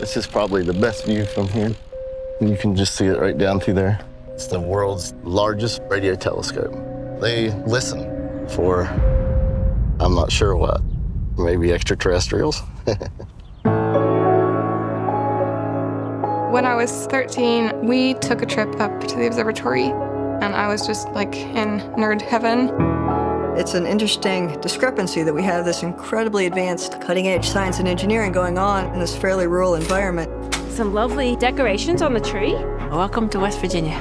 This is probably the best view from here. You can just see it right down through there. It's the world's largest radio telescope. They listen for, I'm not sure what, maybe extraterrestrials. When I was 13, we took a trip up to the observatory, and I was just like in nerd heaven. It's an interesting discrepancy that we have this incredibly advanced, cutting-edge science and engineering going on in this fairly rural environment. Some lovely decorations on the tree. Welcome to West Virginia.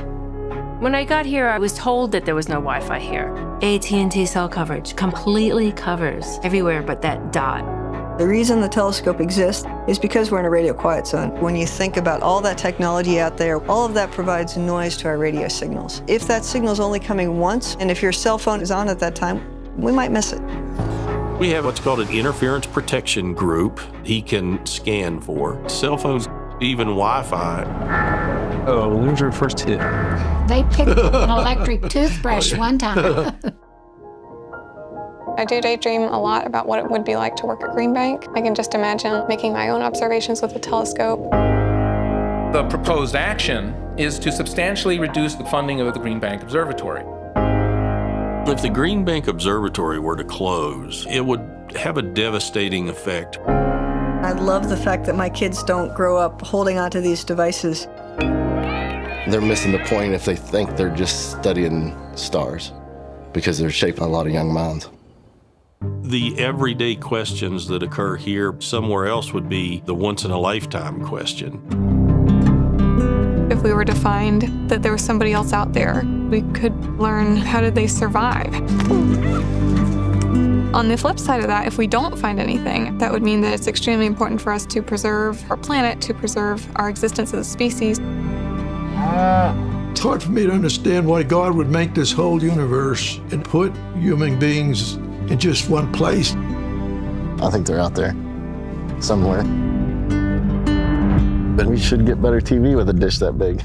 When I got here, I was told that there was no Wi-Fi here. AT&T cell coverage completely covers everywhere but that dot. The reason the telescope exists is because we're in a radio quiet zone. When you think about all that technology out there, all of that provides noise to our radio signals. If that signal's only coming once, and if your cell phone is on at that time, we might miss it. We have what's called an interference protection group he can scan for. Cell phones, even Wi-Fi. Oh, there's our first hit. They picked up an electric toothbrush one time. I do daydream a lot about what it would be like to work at Green Bank. I can just imagine making my own observations with a telescope. The proposed action is to substantially reduce the funding of the Green Bank Observatory. If the Green Bank Observatory were to close, it would have a devastating effect. I love the fact that my kids don't grow up holding onto these devices. They're missing the point if they think they're just studying stars, because they're shaping a lot of young minds. The everyday questions that occur here somewhere else would be the once-in-a-lifetime question. If we were to find that there was somebody else out there, we could learn how did they survive. On the flip side of that, if we don't find anything, that would mean that it's extremely important for us to preserve our planet, to preserve our existence as a species. It's hard for me to understand why God would make this whole universe and put human beings in just one place. I think they're out there somewhere. But we should get better TV with a dish that big.